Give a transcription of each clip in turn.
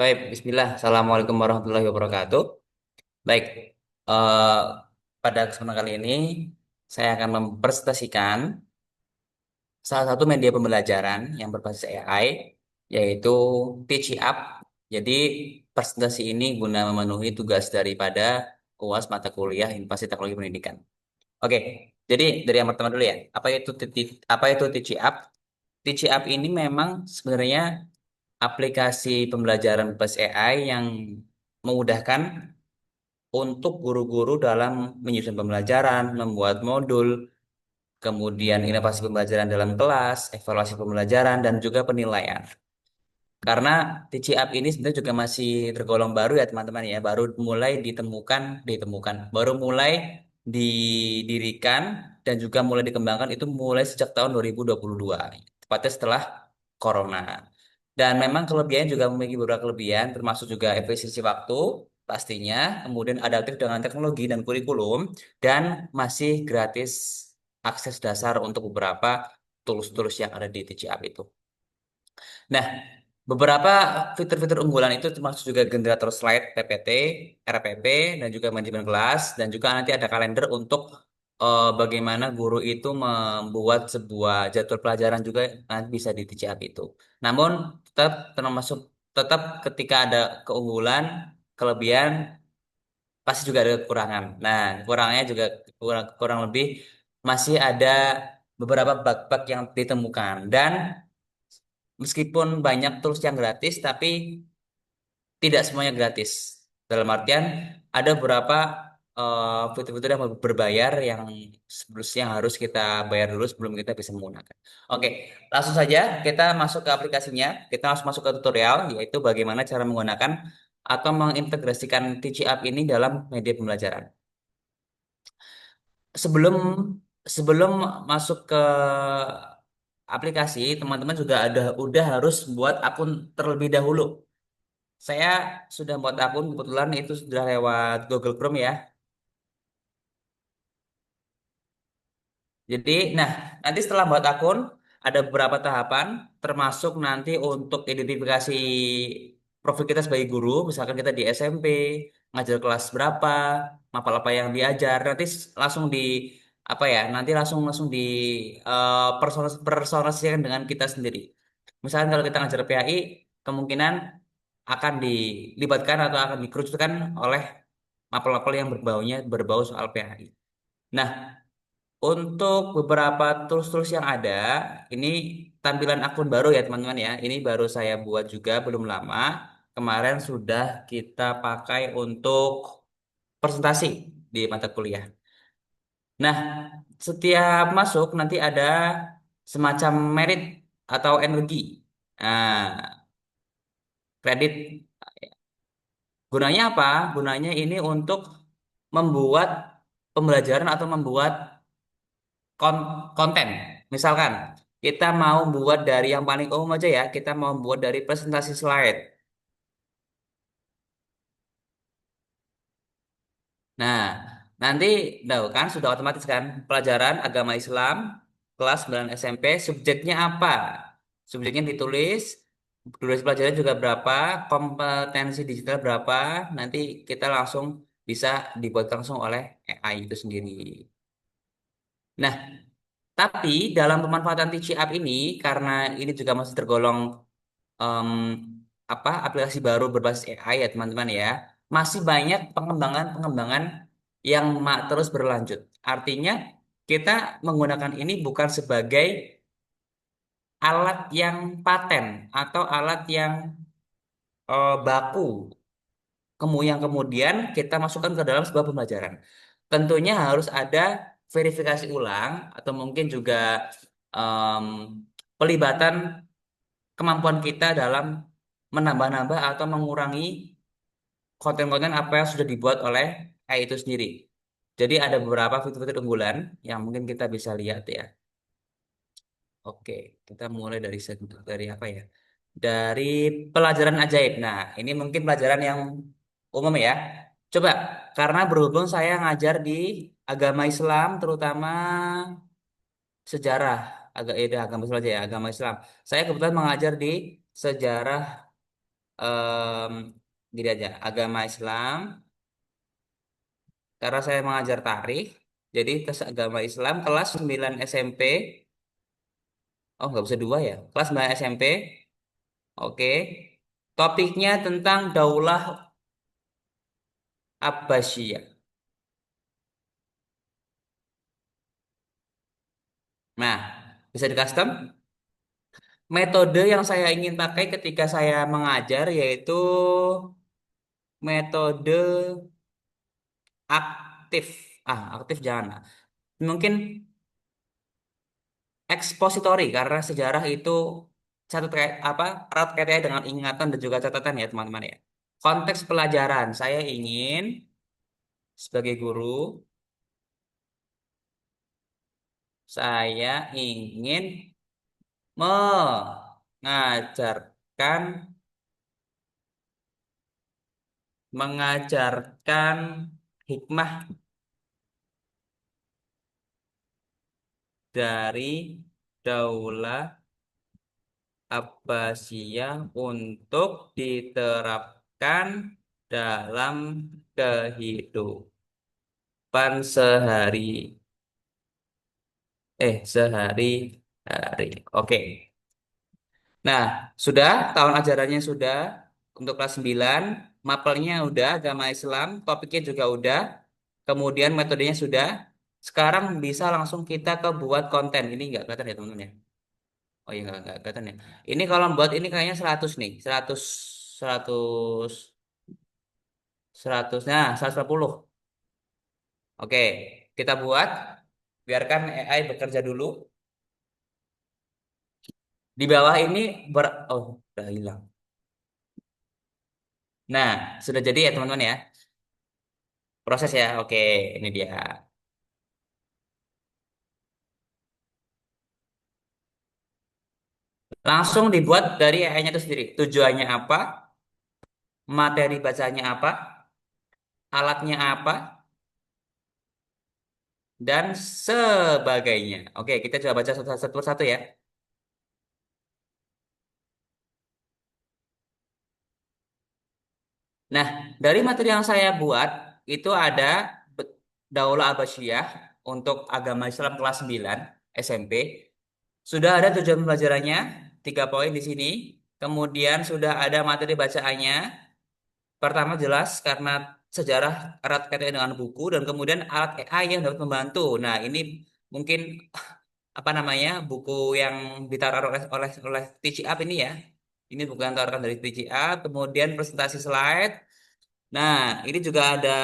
Baik, Bismillah. Assalamualaikum warahmatullahi wabarakatuh. Baik, eh, pada kesempatan kali ini saya akan mempresentasikan salah satu media pembelajaran yang berbasis AI, yaitu Teaching Up. Jadi, presentasi ini guna memenuhi tugas daripada UAS mata kuliah Informasi Teknologi Pendidikan. Oke, jadi dari yang pertama dulu ya. Apa itu Teaching Up? Teaching Up ini memang sebenarnya aplikasi pembelajaran berbasis AI yang memudahkan untuk guru-guru dalam menyusun pembelajaran, membuat modul, kemudian inovasi pembelajaran dalam kelas, evaluasi pembelajaran, dan juga penilaian. Karena TC App ini sebenarnya juga masih tergolong baru ya teman-teman ya, baru mulai baru mulai didirikan dan juga mulai dikembangkan itu mulai sejak tahun 2022, tepatnya setelah Corona. Dan memang kelebihannya juga memiliki beberapa kelebihan, termasuk juga efisiensi waktu pastinya, kemudian adaptif dengan teknologi dan kurikulum, dan masih gratis akses dasar untuk beberapa tools-tools yang ada di TC App itu. Nah, beberapa fitur-fitur unggulan itu termasuk juga generator slide PPT, RPP, dan juga manajemen kelas, dan juga nanti ada kalender untuk bagaimana guru itu membuat sebuah jadwal pelajaran juga nanti bisa di TCAP itu. Namun tetap termasuk tetap ketika ada keunggulan, kelebihan pasti juga ada kekurangan. Nah, kurangnya juga kurang lebih masih ada beberapa bug-bug yang ditemukan dan meskipun banyak tools yang gratis, tapi tidak semuanya gratis. Dalam artian ada beberapa fitur-fitur yang berbayar yang seharusnya harus kita bayar dulu sebelum kita bisa menggunakan. Oke, langsung saja kita masuk ke aplikasinya. Kita langsung masuk ke tutorial, yaitu bagaimana cara menggunakan atau mengintegrasikan Teaching App ini dalam media pembelajaran. Sebelum sebelum masuk ke aplikasi, teman-teman juga udah harus buat akun terlebih dahulu. Saya sudah buat akun, kebetulan itu sudah lewat Google Chrome ya. Jadi, nah, nanti setelah buat akun, ada beberapa tahapan, termasuk nanti untuk identifikasi profil kita sebagai guru. Misalkan kita di SMP, ngajar kelas berapa, mapel apa yang diajar. Nanti langsung di, apa ya, nanti langsung langsung di personalisasikan dengan kita sendiri. Misalkan kalau kita ngajar PAI, kemungkinan akan dilibatkan atau akan dikerucutkan oleh mapel-mapel yang berbau soal PHI. Nah, untuk beberapa tools-tools yang ada, ini tampilan akun baru ya teman-teman ya. Ini baru saya buat juga belum lama. Kemarin sudah kita pakai untuk presentasi di mata kuliah. Nah, setiap masuk nanti ada semacam merit atau energi. Nah, kredit. Gunanya apa? Gunanya ini untuk membuat pembelajaran atau membuat konten. Misalkan kita mau buat dari yang paling umum aja ya, kita mau buat dari presentasi slide. Nah, nanti tahu kan sudah otomatis kan pelajaran agama Islam kelas 9 SMP subjeknya apa? Subjeknya ditulis, durasi pelajaran juga berapa, kompetensi digital berapa, nanti kita langsung bisa dibuat langsung oleh AI itu sendiri. Nah, tapi dalam pemanfaatan Teaching App ini, karena ini juga masih tergolong em, aplikasi baru berbasis AI ya teman-teman ya, masih banyak pengembangan-pengembangan yang terus berlanjut. Artinya kita menggunakan ini bukan sebagai alat yang paten atau alat yang baku, yang kemudian kita masukkan ke dalam sebuah pembelajaran. Tentunya harus ada verifikasi ulang atau mungkin juga em, pelibatan kemampuan kita dalam menambah-nambah atau mengurangi konten-konten apa yang sudah dibuat oleh AI itu sendiri. Jadi ada beberapa fitur-fitur unggulan yang mungkin kita bisa lihat ya. Oke, kita mulai dari apa ya? Dari pelajaran ajaib. Nah, ini mungkin pelajaran yang umum ya. Coba, karena berhubung saya ngajar di agama Islam, terutama sejarah, agama Islam aja ya, agama Islam. Saya kebetulan mengajar di sejarah em, gini aja, agama Islam, karena saya mengajar tarikh, jadi tes agama Islam kelas 9 SMP, oh nggak bisa dua ya, kelas 9 SMP, oke. Topiknya tentang Daulah Abbasiyah. Nah, bisa di custom. Metode yang saya ingin pakai ketika saya mengajar yaitu metode aktif. Aktif jangan. Mungkin ekspositori karena sejarah itu satu kayak apa erat kaitannya dengan ingatan dan juga catatan ya teman-teman ya. Konteks pelajaran saya ingin sebagai guru saya ingin mengajarkan mengajarkan hikmah dari Daulah Abbasiyah untuk diterapkan dalam kehidupan sehari-hari. Oke. Nah, sudah tahun ajarannya sudah untuk kelas 9, mapelnya udah agama Islam, topiknya juga udah, kemudian metodenya sudah. Sekarang bisa langsung kita ke buat konten. Ini nggak kelihatan ya teman-teman ya? Oh iya nggak kelihatan ya. Ini kalau buat ini kayaknya 100 nih, 100 100 100. Nah, 140. Oke, kita buat. Biarkan AI bekerja dulu. Di bawah ini oh, udah hilang. Nah, sudah jadi ya teman-teman ya. Proses ya. Oke, ini dia. Langsung dibuat dari AI-nya itu sendiri. Tujuannya apa? Materi bacanya apa? Alatnya apa? Dan sebagainya. Oke, kita coba baca satu persatu ya. Nah, dari materi yang saya buat, itu ada Daulah Abbasiyah untuk agama Islam kelas 9 SMP. Sudah ada tujuan pembelajarannya, 3 poin di sini. Kemudian sudah ada materi bacaannya. Pertama jelas karena sejarah erat kaitannya dengan buku dan kemudian alat AI yang dapat membantu. Nah, ini mungkin apa namanya buku yang ditaruh oleh TC Up ini ya. Ini buku yang ditaruhkan dari TC Up. Kemudian presentasi slide. Nah, ini juga ada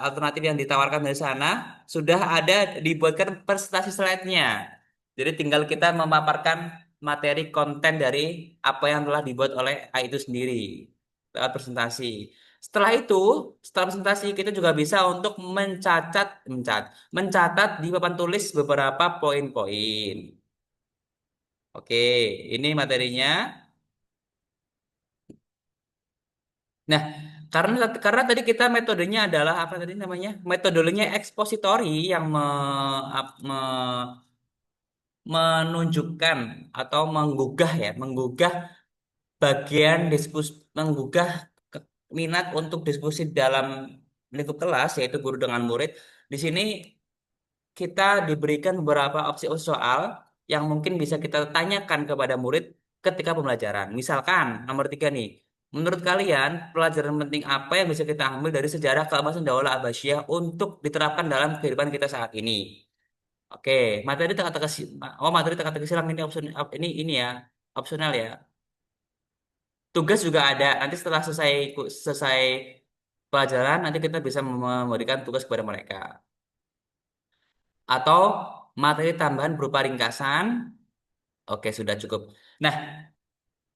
alternatif yang ditawarkan dari sana. Sudah ada dibuatkan presentasi slide-nya. Jadi tinggal kita memaparkan materi konten dari apa yang telah dibuat oleh AI itu sendiri lewat presentasi. Setelah itu, setelah presentasi kita juga bisa untuk mencatat di papan tulis beberapa poin-poin. Oke, ini materinya. Nah, karena tadi kita metodenya adalah apa tadi namanya? Metodologinya ekspositori yang menunjukkan atau menggugah bagian diskusi, menggugah minat untuk diskusi dalam lingkup kelas yaitu guru dengan murid. Di sini kita diberikan beberapa opsi soal yang mungkin bisa kita tanyakan kepada murid ketika pembelajaran. Misalkan nomor 3 nih, menurut kalian pelajaran penting apa yang bisa kita ambil dari sejarah keemasan Daulah Abbasiyah untuk diterapkan dalam kehidupan kita saat ini? Oke, materi teka-teki silang ini ini ya, opsional ya. Tugas juga ada. Nanti setelah selesai pelajaran, nanti kita bisa memberikan tugas kepada mereka. Atau materi tambahan berupa ringkasan. Oke, sudah cukup. Nah,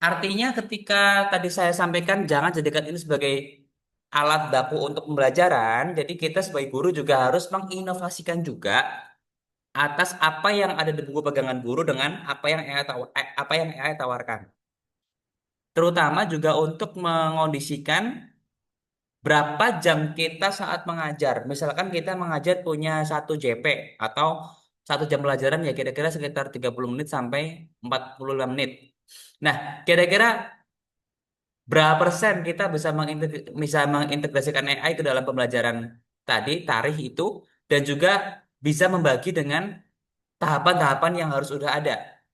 artinya ketika tadi saya sampaikan jangan jadikan ini sebagai alat baku untuk pembelajaran. Jadi kita sebagai guru juga harus menginovasikan juga atas apa yang ada di buku pegangan guru dengan apa yang AI tawarkan. Terutama juga untuk mengondisikan berapa jam kita saat mengajar. Misalkan kita mengajar punya 1 JP atau 1 jam pelajaran ya kira-kira sekitar 30 menit sampai 45 menit. Nah, kira-kira Berapa persen kita bisa mengintegrasikan AI ke dalam pembelajaran tadi, tarikh itu, dan juga bisa membagi dengan tahapan-tahapan yang harus sudah ada.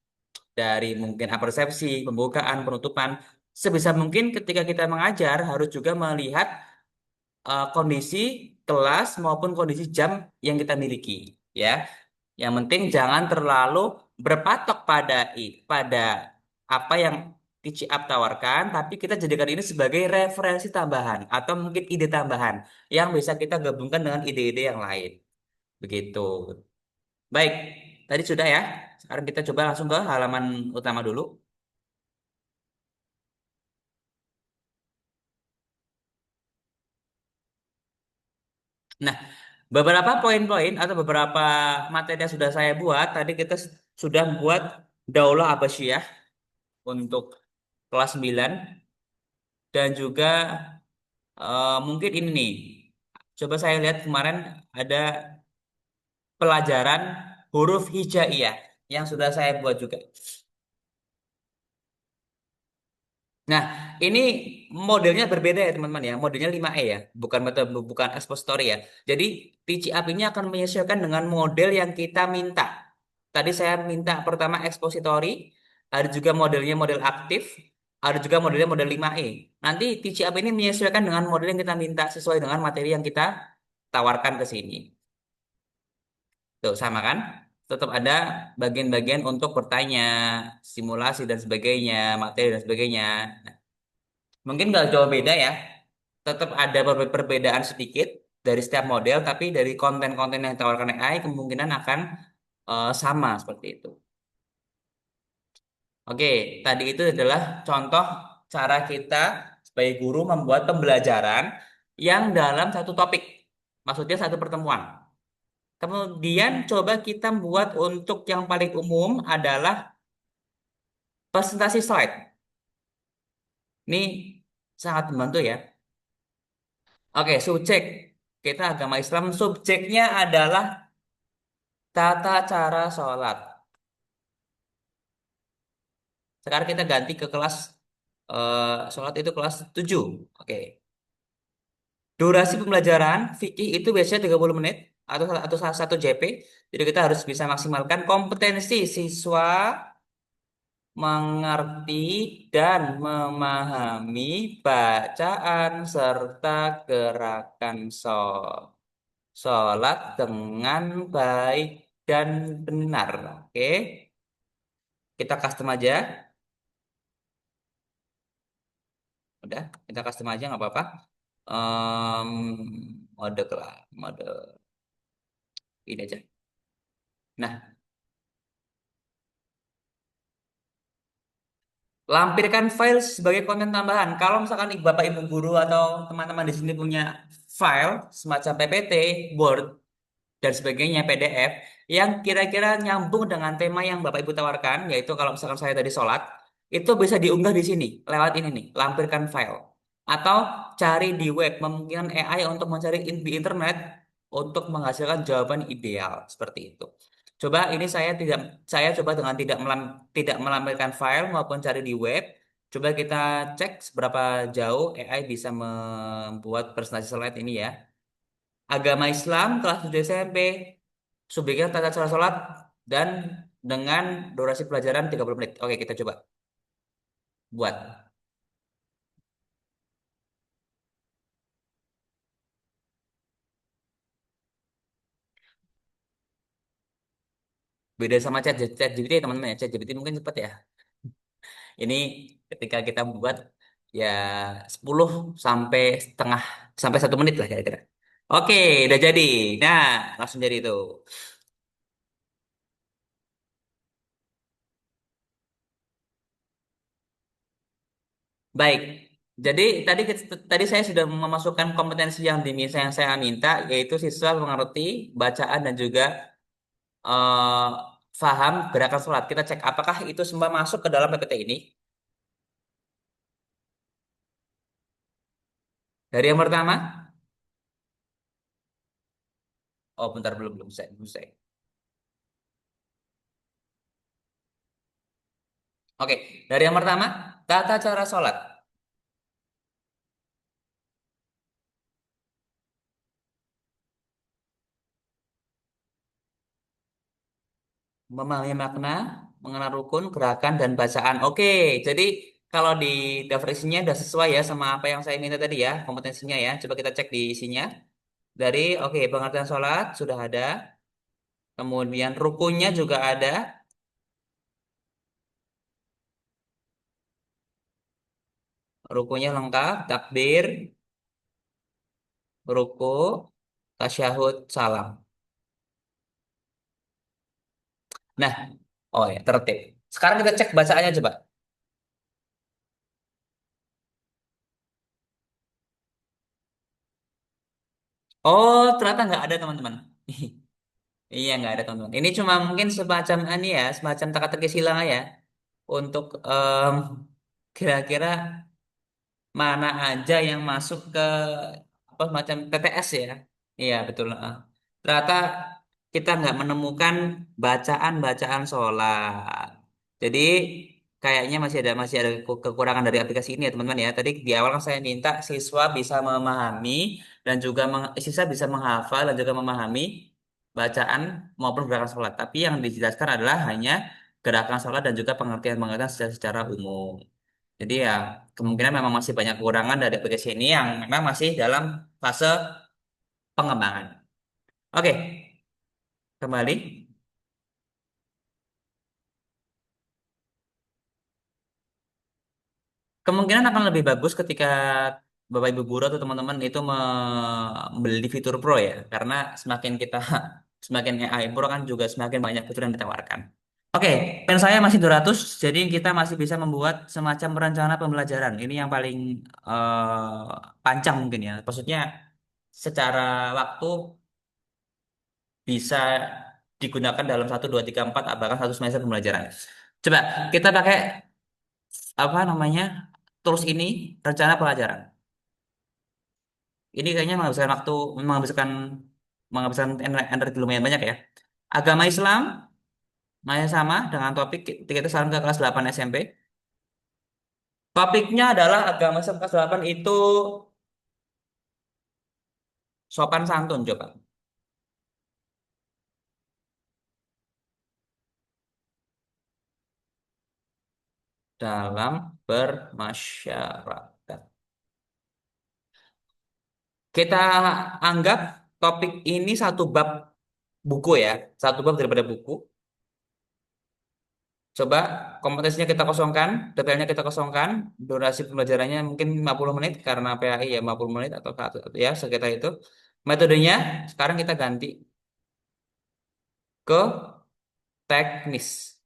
Dari mungkin apersepsi, pembukaan, penutupan. Sebisa mungkin ketika kita mengajar harus juga melihat kondisi kelas maupun kondisi jam yang kita miliki, ya. Yang penting jangan terlalu berpatok pada apa yang Teach Up tawarkan, tapi kita jadikan ini sebagai referensi tambahan atau mungkin ide tambahan yang bisa kita gabungkan dengan ide-ide yang lain. Begitu. Baik, tadi sudah ya. Sekarang kita coba langsung ke halaman utama dulu. Nah, beberapa poin-poin atau beberapa materi yang sudah saya buat, tadi kita sudah buat Daulah Abbasiyah untuk kelas 9 dan juga mungkin ini nih. Coba saya lihat kemarin ada pelajaran huruf hijaiyah yang sudah saya buat juga. Nah, ini modelnya berbeda ya teman-teman ya. Modelnya 5E ya, bukan metode bukan expository ya. Jadi TCAP ini akan menyesuaikan dengan model yang kita minta. Tadi saya minta pertama expository, ada juga modelnya model aktif, ada juga modelnya model 5E. Nanti TCAP ini menyesuaikan dengan model yang kita minta sesuai dengan materi yang kita tawarkan ke sini. Tuh, sama kan? Tetap ada bagian-bagian untuk bertanya, simulasi dan sebagainya, materi dan sebagainya. Mungkin nggak jauh beda ya. Tetap ada perbedaan sedikit dari setiap model, tapi dari konten-konten yang ditawarkan AI kemungkinan akan sama seperti itu. Oke, tadi itu adalah contoh cara kita sebagai guru membuat pembelajaran yang dalam satu topik. Maksudnya satu pertemuan. Kemudian coba kita buat untuk yang paling umum adalah presentasi slide. Ini sangat membantu ya. Oke, subjek. Kita agama Islam, subjeknya adalah tata cara sholat. Sekarang kita ganti ke kelas sholat itu kelas 7. Oke. Durasi pembelajaran fikih itu biasanya 30 menit atau salah satu JP. Jadi kita harus bisa maksimalkan kompetensi siswa mengerti dan memahami bacaan serta gerakan sholat dengan baik dan benar. Oke, kita custom aja. Udah, kita custom aja nggak apa-apa. Em, mode lah, mode ini aja. Nah, lampirkan file sebagai konten tambahan. Kalau misalkan Bapak Ibu guru atau teman-teman di sini punya file semacam PPT, Word, dan sebagainya, PDF, yang kira-kira nyambung dengan tema yang Bapak Ibu tawarkan, yaitu kalau misalkan saya tadi sholat, itu bisa diunggah di sini, lewat ini nih, lampirkan file. Atau cari di web, memungkinkan AI untuk mencari di internet untuk menghasilkan jawaban ideal, seperti itu. Coba ini saya coba dengan tidak melampirkan file maupun cari di web. Coba kita cek seberapa jauh AI bisa membuat presentasi slide ini ya. Agama Islam kelas 7 SMP, subjeknya tata cara sholat dan dengan durasi pelajaran 30 menit. Oke, kita coba buat. Beda sama chat GPT ya teman-teman ya. Chat GPT mungkin cepat ya. Ini ketika kita buat ya 10 sampai setengah sampai 1 menit lah kira-kira. Oke, udah jadi. Nah, langsung jadi itu. Baik. Jadi tadi saya sudah memasukkan kompetensi yang saya minta, yaitu siswa mengerti bacaan dan juga eh, faham gerakan sholat. Kita cek apakah itu semua masuk ke dalam PPT ini. Dari yang pertama, oh bentar belum selesai, belum selesai. Oke, dari yang pertama, tata cara sholat. memahami makna, mengenal rukun, gerakan, dan bacaan. Oke, jadi kalau di daftar isinya udah sesuai ya sama apa yang saya minta tadi ya, kompetensinya ya. Coba kita cek di isinya. Dari, oke, pengertian sholat sudah ada. Kemudian rukunnya juga ada. Rukunya lengkap, takbir, ruku, tasyahud, salam. Nah, oh ya, tertib. Sekarang kita cek bacaannya coba. Oh, ternyata nggak ada teman-teman. Iya, nggak ada teman-teman. Ini cuma mungkin semacam ini ya, semacam teka-teki silang ya. Untuk kira-kira mana aja yang masuk ke apa macam TTS ya. Iya, betul. Ternyata kita nggak menemukan bacaan-bacaan sholat. Jadi kayaknya masih ada kekurangan dari aplikasi ini ya teman-teman ya. Tadi di awal kan saya minta siswa bisa memahami dan juga siswa bisa menghafal dan juga memahami bacaan maupun gerakan sholat. Tapi yang dijelaskan adalah hanya gerakan sholat dan juga pengertian-pengertian secara umum. Jadi ya kemungkinan memang masih banyak kekurangan dari aplikasi ini yang memang masih dalam fase pengembangan. Oke, kembali. Kemungkinan akan lebih bagus ketika Bapak Ibu guru atau teman-teman itu membeli fitur Pro ya, karena semakin kita semakin AI Pro kan juga semakin banyak fitur yang ditawarkan. Oke, pen saya masih 200, jadi kita masih bisa membuat semacam rencana pembelajaran. Ini yang paling panjang mungkin ya. Maksudnya secara waktu bisa digunakan dalam 1, 2, 3, 4 bahkan 1 semester pembelajaran. Coba kita pakai apa namanya tools ini rencana pelajaran. Ini kayaknya menghabiskan energi lumayan banyak ya. Agama Islam masih sama dengan topik kita sekarang ke kelas 8 SMP. Topiknya adalah agama Islam kelas 8 itu sopan santun coba dalam bermasyarakat. Kita anggap topik ini satu bab buku ya, satu bab daripada buku. Coba kompetensinya kita kosongkan, detailnya kita kosongkan, durasi pembelajarannya mungkin 50 menit karena PAI ya 50 menit atau ya sekitar itu. Metodenya sekarang kita ganti ke teknis.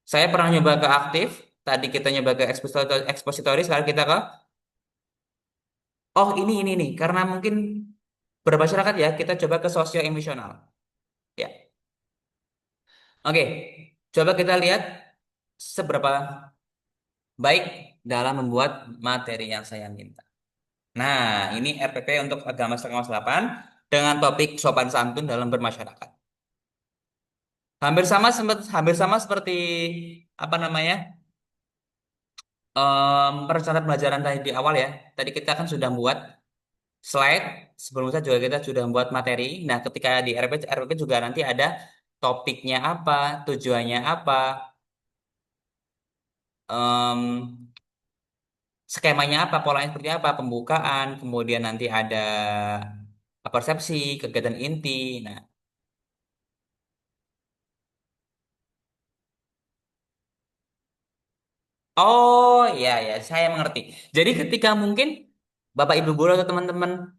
Saya pernah nyoba ke aktif, tadi kita nyoba ke ekspositori, sekarang kita ke oh ini nih karena mungkin bermasyarakat ya, kita coba ke sosio emosional. Ya. Oke. Coba kita lihat seberapa baik dalam membuat materi yang saya minta. Nah, ini RPP untuk agama setengah 8 dengan topik sopan santun dalam bermasyarakat. Hampir sama seperti apa namanya perencanaan pembelajaran tadi di awal ya. Tadi kita kan sudah membuat slide, sebelumnya juga kita sudah membuat materi. Nah, ketika di RPP juga nanti ada topiknya apa, tujuannya apa, em, skemanya apa, polanya seperti apa, pembukaan, kemudian nanti ada persepsi, kegiatan inti. Nah, oh iya ya, saya mengerti. Jadi ketika mungkin Bapak Ibu guru atau teman-teman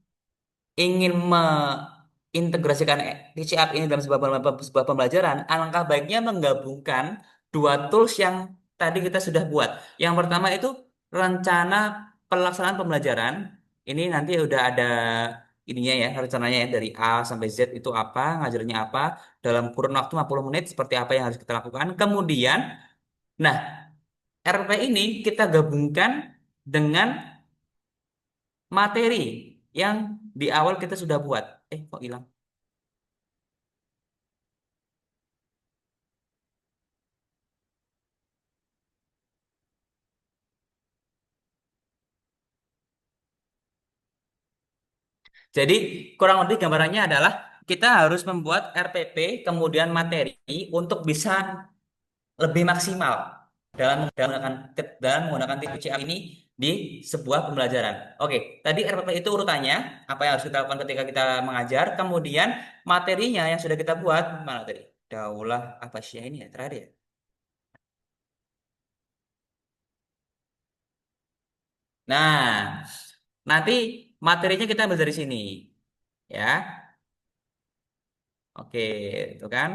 ingin mengintegrasikan TCAP ini dalam sebuah pembelajaran, alangkah baiknya menggabungkan dua tools yang tadi kita sudah buat. Yang pertama itu rencana pelaksanaan pembelajaran. Ini nanti udah ada ininya ya, rencananya ya dari A sampai Z itu apa, ngajarnya apa, dalam kurun waktu 50 menit seperti apa yang harus kita lakukan. Kemudian, nah, RP ini kita gabungkan dengan materi yang di awal kita sudah buat. Kok hilang? Jadi kurang lebih gambarannya adalah kita harus membuat RPP kemudian materi untuk bisa lebih maksimal dalam menggunakan TPCA ini di sebuah pembelajaran. Oke, tadi RPP itu urutannya apa yang harus kita lakukan ketika kita mengajar, kemudian materinya yang sudah kita buat mana tadi? Daulah apa sih ini ya terakhir ya? Nah, nanti materinya kita ambil dari sini, ya. Oke, itu kan.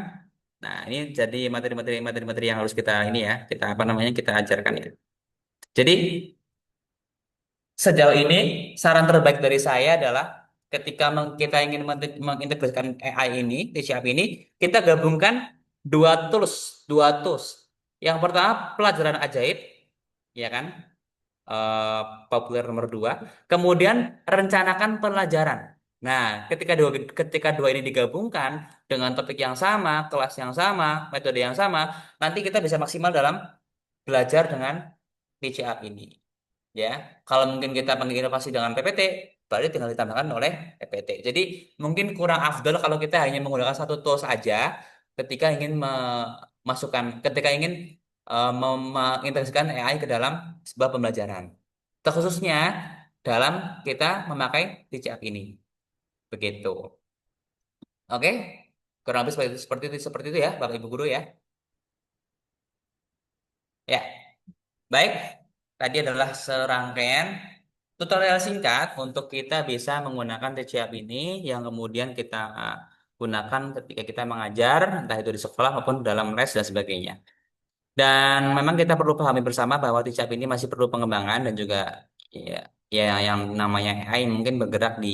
Nah, ini jadi materi-materi yang harus kita ini ya, kita apa namanya kita ajarkan ya. Jadi sejauh ini saran terbaik dari saya adalah ketika kita ingin mengintegrasikan AI ini, TCP ini, kita gabungkan dua tools. Yang pertama pelajaran ajaib, ya kan? eh, Populer nomor dua. Kemudian rencanakan pelajaran. Nah, ketika dua ini digabungkan dengan topik yang sama, kelas yang sama, metode yang sama, nanti kita bisa maksimal dalam belajar dengan PCA ini. Ya, kalau mungkin kita panggil inovasi dengan PPT, berarti tinggal ditambahkan oleh PPT. Jadi mungkin kurang afdol kalau kita hanya menggunakan satu tools aja ketika ingin ketika ingin mengintegrasikan AI ke dalam sebuah pembelajaran. Terkhususnya dalam kita memakai TCA ini. Begitu. Oke? Kurang lebih seperti itu ya, Bapak Ibu guru ya. Ya, baik. Tadi adalah serangkaian tutorial singkat untuk kita bisa menggunakan TCA ini yang kemudian kita gunakan ketika kita mengajar, entah itu di sekolah maupun dalam les dan sebagainya. Dan memang kita perlu pahami bersama bahwa TCA ini masih perlu pengembangan dan juga ya, ya yang namanya AI mungkin bergerak di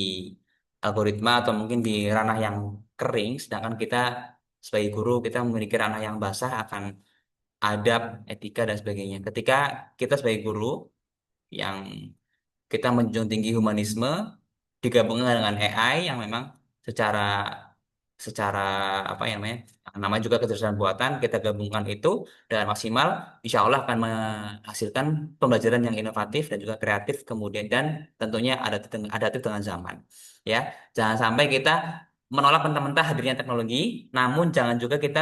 algoritma atau mungkin di ranah yang kering, sedangkan kita sebagai guru kita memiliki ranah yang basah akan adab, etika dan sebagainya. Ketika kita sebagai guru yang kita menjunjung tinggi humanisme digabungkan dengan AI yang memang secara secara apa ya namanya juga kecerdasan buatan kita gabungkan itu dan maksimal insya Allah akan menghasilkan pembelajaran yang inovatif dan juga kreatif kemudian dan tentunya adaptif dengan zaman ya jangan sampai kita menolak mentah-mentah hadirnya teknologi namun jangan juga kita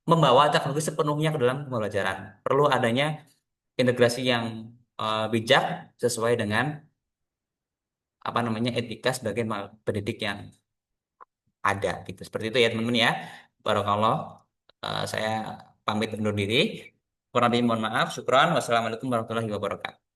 membawa teknologi sepenuhnya ke dalam pembelajaran perlu adanya integrasi yang bijak sesuai dengan apa namanya etika sebagai pendidik yang ada gitu. Seperti itu ya teman-teman ya. Barakallah. Saya pamit undur diri. Kurang lebih mohon maaf. Syukran. Wassalamualaikum warahmatullahi wabarakatuh.